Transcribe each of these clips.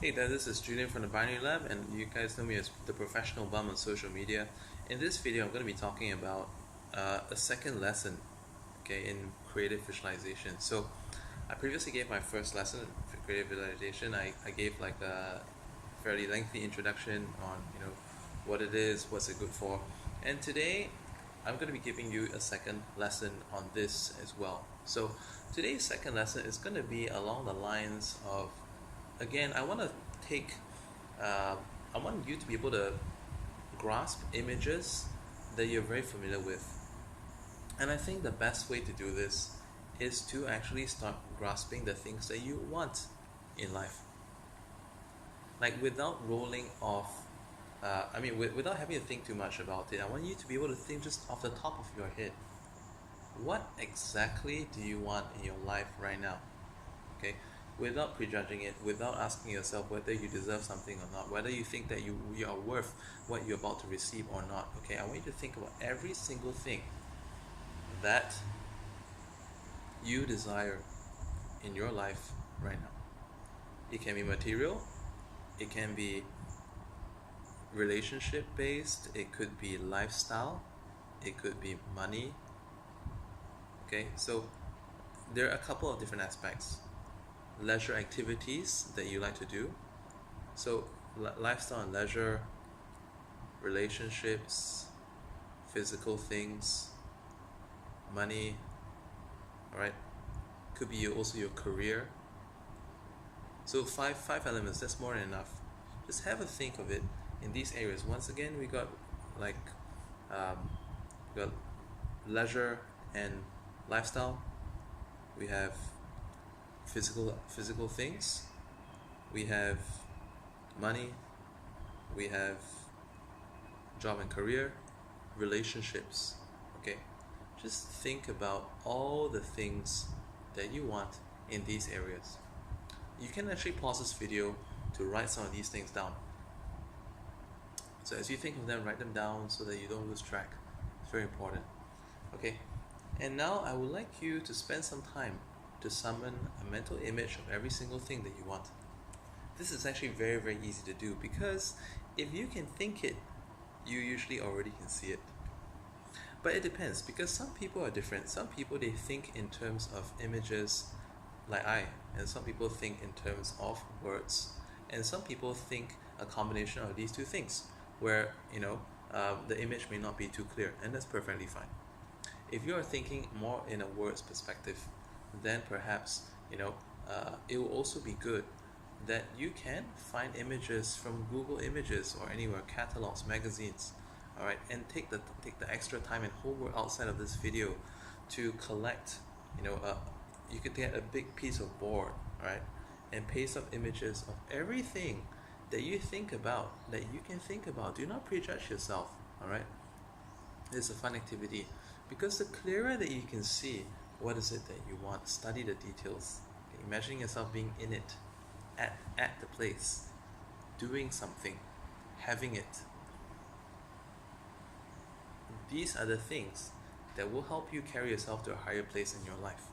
Hey there, this is Julian from the Binary Lab, and you guys know me as the professional bum on social media. In this video, I'm going to be talking about a second lesson, okay, in creative visualization. So, I previously gave my first lesson for creative visualization. I gave like a fairly lengthy introduction on what it is, what's it good for, and today I'm going to be giving you a second lesson on this as well. So, today's second lesson is going to be along the lines of, again, take uh, I want you to be able to grasp images that you're very familiar with. And I think the best way to do this is to actually start grasping the things that you want in life. Like without rolling off, without having to think too much about it, I want you to be able to think just off the top of your head. What exactly do you want in your life right now? Okay, without prejudging it, without asking yourself whether you deserve something or not, whether you think that you are worth what you're about to receive or not. Okay, I want you to think about every single thing that you desire in your life right now. It can be material, it can be relationship based, it could be lifestyle, it could be money. Okay, so there are a couple of different aspects. Leisure activities that you like to do. So lifestyle and leisure, relationships, physical things, money, all right? Could be also your career. So five elements, that's more than enough. Just have a think of it in these areas. Once again, we got like we got leisure and lifestyle. We have physical things. We have money. We have job and career, relationships. Okay, just think about all the things that you want in these areas. You can actually pause this video to write some of these things down. So as you think of them, write them down so that you don't lose track. It's very important. Okay, and now I would like you to spend some time to summon a mental image of every single thing that you want. This is actually very, very easy to do because if you can think it, you usually already can see it. But it depends because some people are different. Some people, they think in terms of images like and some people think in terms of words, and some people think a combination of these two things where the image may not be too clear, and that's perfectly fine. If you are thinking more in a words perspective, then perhaps it will also be good that you can find images from Google Images or anywhere, catalogs, magazines, all right, and take the extra time and homework outside of this video to collect. You could get a big piece of board, right, and paste up images of everything that you think about, that you can think about. Do not prejudge yourself, all right? It's a fun activity because the clearer that you can see what is it that you want, study the details. Okay, imagine yourself being in it, at the place, doing something, having it. These are the things that will help you carry yourself to a higher place in your life.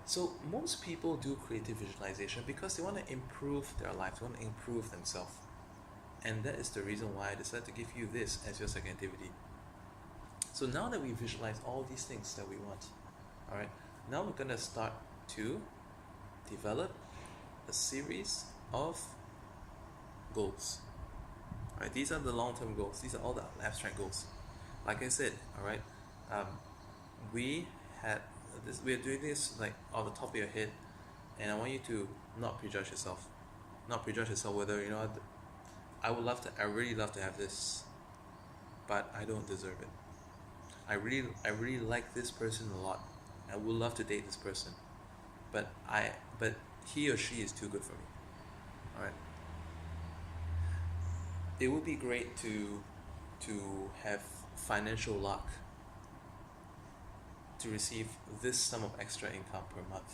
So most people do creative visualization because they want to improve their life, they want to improve themselves. And that is the reason why I decided to give you this as your second activity. So now that we visualize all these things that we want, all right, now we're going to start to develop a series of goals. All right, these are the long-term goals. These are all the abstract goals. Like I said, all right, we're doing this like off the top of your head, and I want you to not prejudge yourself. Not prejudge yourself whether I really love to have this, but I don't deserve it. I really like this person a lot. I would love to date this person, but he or she is too good for me. All right. It would be great to have financial luck, to receive this sum of extra income per month,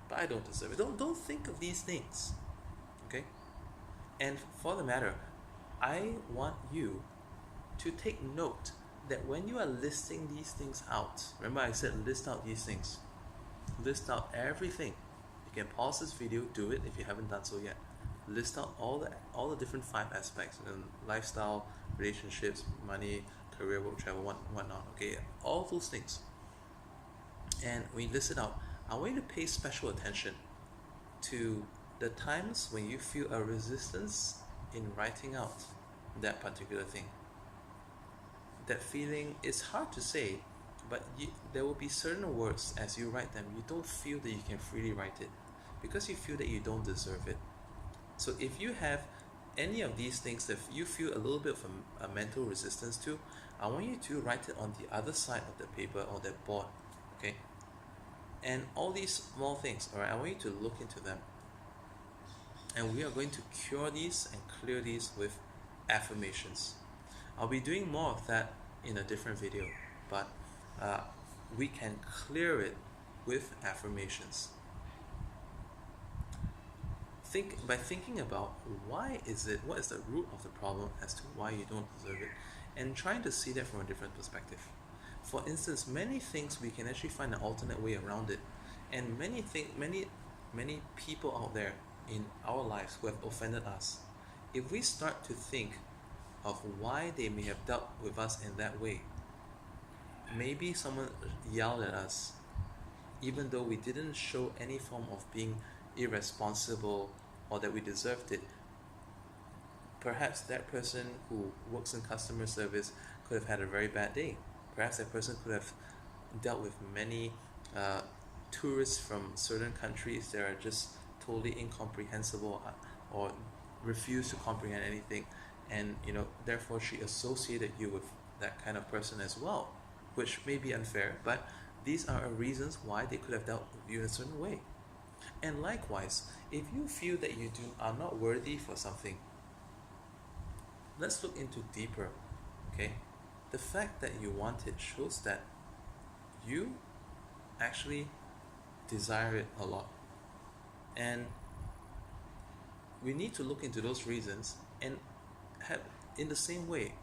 but I don't deserve it. Don't think of these things, okay? And for the matter, I want you to take note that when you are listing these things out, remember I said list out these things, list out everything. You can pause this video, do it if you haven't done so yet. List out all the different 5 aspects, lifestyle, relationships, money, career, work, travel, whatnot. Okay, all those things. And when you list it out, I want you to pay special attention to the times when you feel a resistance in writing out that particular thing. That feeling is hard to say, but there will be certain words as you write them, you don't feel that you can freely write it because you feel that you don't deserve it. So if you have any of these things that you feel a little bit of a mental resistance to, I want you to write it on the other side of the paper or that board, okay? And all these small things, alright, I want you to look into them. And we are going to cure these and clear these with affirmations. I'll be doing more of that in a different video, but we can clear it with affirmations. By thinking about what is the root of the problem as to why you don't deserve it, and trying to see that from a different perspective. For instance, many things we can actually find an alternate way around it, and many people out there in our lives who have offended us, if we start to think of why they may have dealt with us in that way, maybe someone yelled at us even though we didn't show any form of being irresponsible or that we deserved it. Perhaps that person who works in customer service could have had a very bad day. Perhaps that person could have dealt with many tourists from certain countries that are just totally incomprehensible or refuse to comprehend anything, and therefore she associated you with that kind of person as well, which may be unfair, but these are reasons why they could have dealt with you in a certain way. And likewise, if you feel that you are not worthy for something, let's look into deeper, okay? The fact that you want it shows that you actually desire it a lot. And we need to look into those reasons and have, in the same way,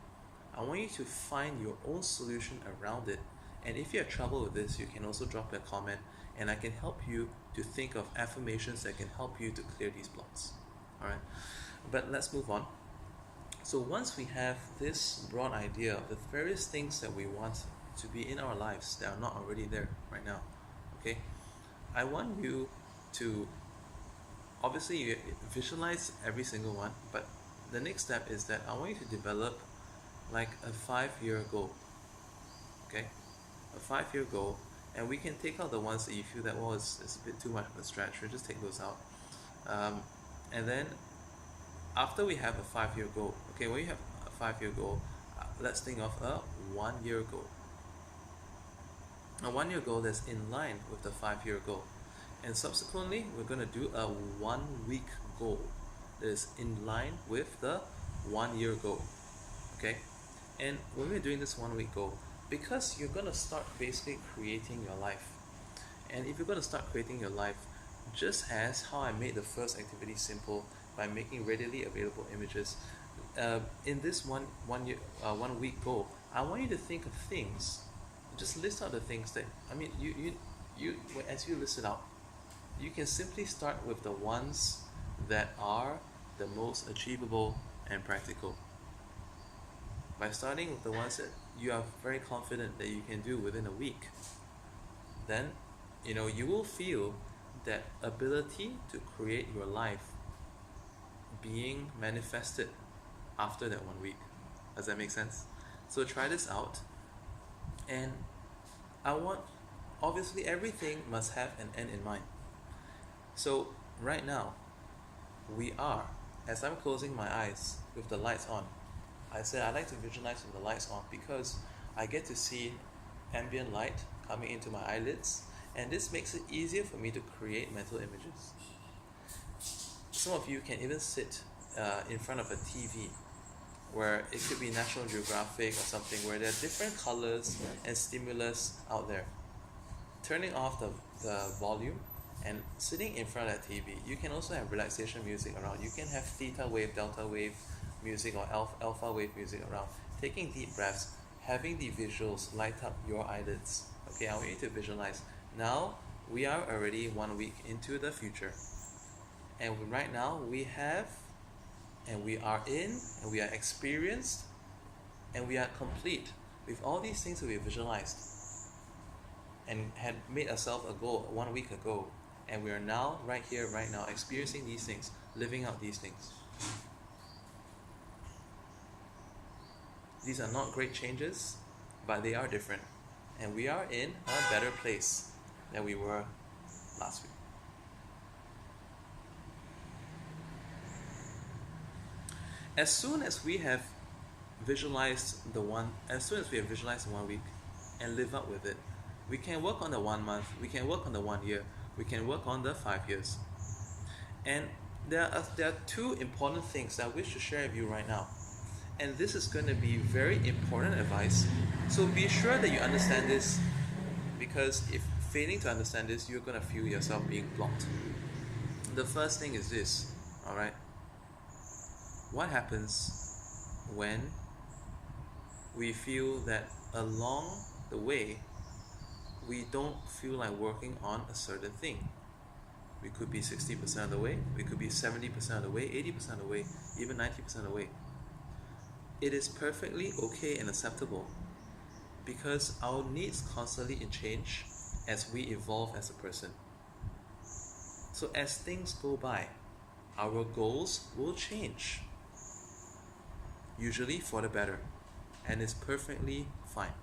I want you to find your own solution around it. And if you have trouble with this, you can also drop a comment and I can help you to think of affirmations that can help you to clear these blocks. Alright, but let's move on. So once we have this broad idea of the various things that we want to be in our lives that are not already there right now, okay, I want you to obviously you visualize every single one, but the next step is that I want you to develop like a 5-year goal, okay, a 5-year goal. And we can take out the ones that you feel that, well, it's a bit too much of a stretch. We'll just take those out. And then after we have a 5-year goal, okay, when you have a 5-year goal, let's think of a 1-year goal. A 1-year goal that's in line with the 5-year goal. And subsequently, we're going to do a 1-week goal that is in line with the 1-year goal. Okay? And when we're doing this 1-week goal, because you're going to start basically creating your life. And if you're going to start creating your life, just as how I made the first activity simple by making readily available images, in this one week goal, I want you to think of things. Just list out the things that, I mean, you as you list it out, you can simply start with the ones that are the most achievable and practical. By starting with the ones that you are very confident that you can do within a week, then you will feel that ability to create your life being manifested after that 1 week. Does that make sense? So try this out, and obviously everything must have an end in mind. So right now, as I'm closing my eyes with the lights on, I said I like to visualize with the lights on because I get to see ambient light coming into my eyelids, and this makes it easier for me to create mental images. Some of you can even sit in front of a TV, where it could be National Geographic or something, where there are different colors and stimulus out there. Turning off the volume and sitting in front of that TV, you can also have relaxation music around. You can have theta wave, delta wave music, or alpha wave music around. Taking deep breaths, having the visuals light up your eyelids. Okay, I want you to visualize. Now we are already 1 week into the future, and right now we have, and we are in, and we are experienced, and we are complete with all these things that we visualized and had made ourselves a goal 1 week ago, and we are now right here right now experiencing these things, living out these things. These are not great changes, but they are different, and we are in a better place than we were last week. As soon as we have visualized the 1 week and live up with it, we can work on the 1 month, we can work on the 1 year, we can work on the 5 years. And there are two important things that I wish to share with you right now. And this is going to be very important advice. So be sure that you understand this, because if failing to understand this, you're going to feel yourself being blocked. The first thing is this, alright? What happens when we feel that along the way we don't feel like working on a certain thing? We could be 60% of the way, we could be 70% of the way, 80% of the way, even 90% of the way. It is perfectly okay and acceptable, because our needs constantly change as we evolve as a person. So as things go by, our goals will change, usually for the better, and it's perfectly fine.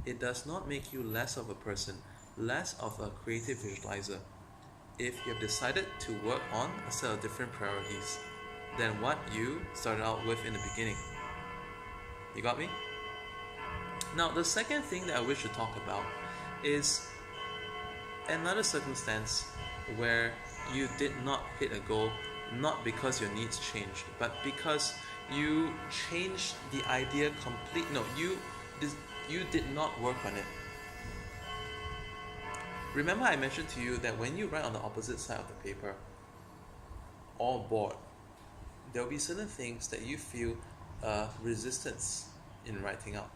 It does not make you less of a person, less of a creative visualizer, if you have decided to work on a set of different priorities than what you started out with in the beginning. You got me? Now, the second thing that I wish to talk about is another circumstance where you did not hit a goal, not because your needs changed, but because you changed the idea you did not work on it. Remember, I mentioned to you that when you write on the opposite side of the paper or board, there will be certain things that you feel resistance in writing out.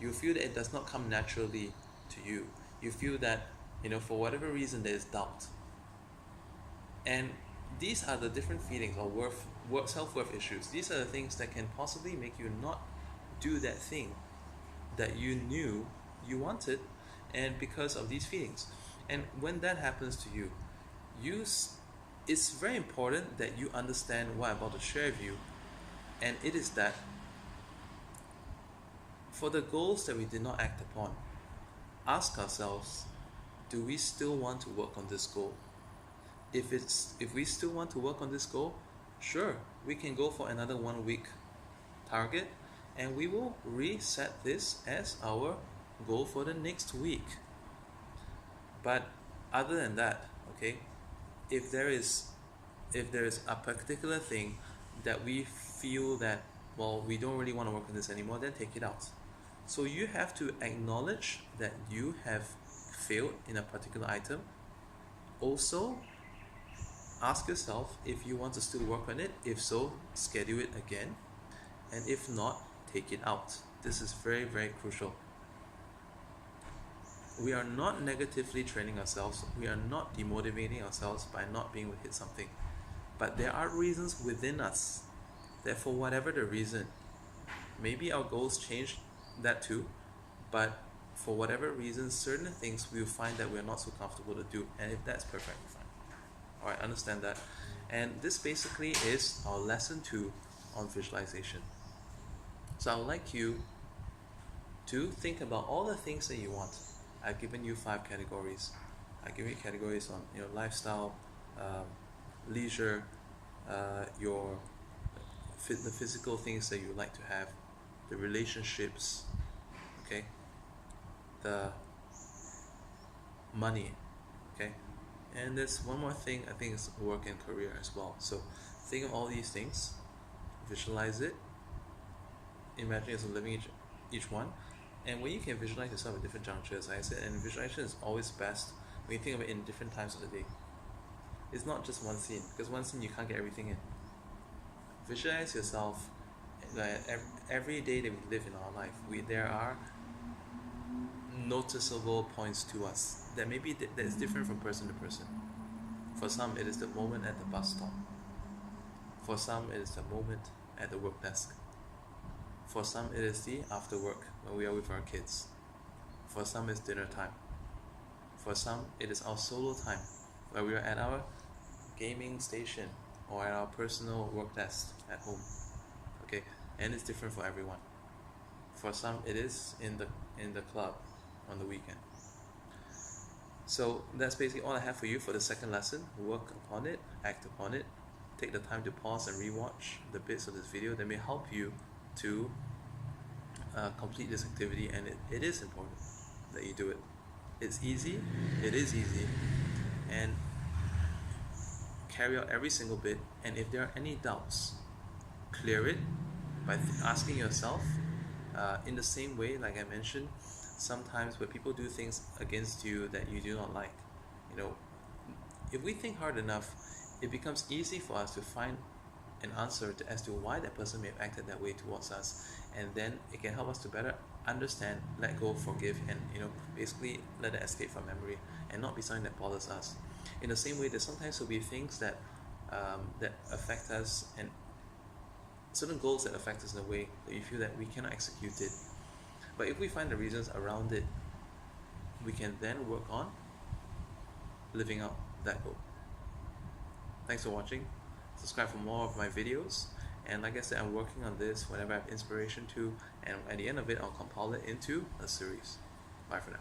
You feel that it does not come naturally to you. You feel that, for whatever reason, there is doubt. And these are the different feelings or self-worth issues. These are the things that can possibly make you not do that thing that you knew you wanted, and because of these feelings. And when that happens to you, it's very important that you understand what I'm about to share with you. And it is that for the goals that we did not act upon, ask ourselves, do we still want to work on this goal? If we still want to work on this goal, sure, we can go for another 1 week target, and we will reset this as our goal for the next week. But other than that, okay, if there is a particular thing that we feel that, well, we don't really want to work on this anymore, then take it out. So you have to acknowledge that you have failed in a particular item. Also, ask yourself if you want to still work on it. If so, schedule it again, and if not, take it out. This is very, very crucial. We are not negatively training ourselves. We are not demotivating ourselves by not being able to hit something. But there are reasons within us that, for whatever the reason, maybe our goals change that too, but for whatever reason, certain things we'll find that we're not so comfortable to do, and if that's perfectly fine. Alright, understand that. And this basically is our lesson 2 on visualization. So I would like you to think about all the things that you want. I've given you 5 categories. I've given you categories on lifestyle, leisure, the physical things that you like to have, the relationships, okay, the money, okay, and there's one more thing. I think it's work and career as well. So think of all these things, visualize it, imagine yourself living each one. And when you can visualize yourself at different junctures, like I said, and visualization is always best when you think of it in different times of the day. It's not just one scene, because one scene you can't get everything in. Visualize yourself every day that we live in our life. There are noticeable points to us that maybe that is different from person to person. For some, it is the moment at the bus stop. For some, it is the moment at the work desk. For some, it is the after work when we are with our kids. For some, it's dinner time. For some, it is our solo time where we are at our gaming station or at our personal work desk at home. Okay, and it's different for everyone. For some, it is in the club on the weekend. So that's basically all I have for you for the second lesson. Work upon it, act upon it. Take the time to pause and rewatch the bits of this video that may help you to complete this activity, and it is important that you do it. It's easy, it is easy, and carry out every single bit. And if there are any doubts, clear it by asking yourself in the same way, like I mentioned, sometimes when people do things against you that you do not like, if we think hard enough, it becomes easy for us to find an answer as to why that person may have acted that way towards us, and then it can help us to better understand, let go, forgive, and basically let it escape from memory and not be something that bothers us. In the same way, there sometimes will be things that that affect us, and certain goals that affect us in a way that you feel that we cannot execute it. But if we find the reasons around it, we can then work on living out that goal. Thanks for watching. Subscribe for more of my videos. And like I said, I'm working on this whenever I have inspiration to, and at the end of it, I'll compile it into a series. Bye for now.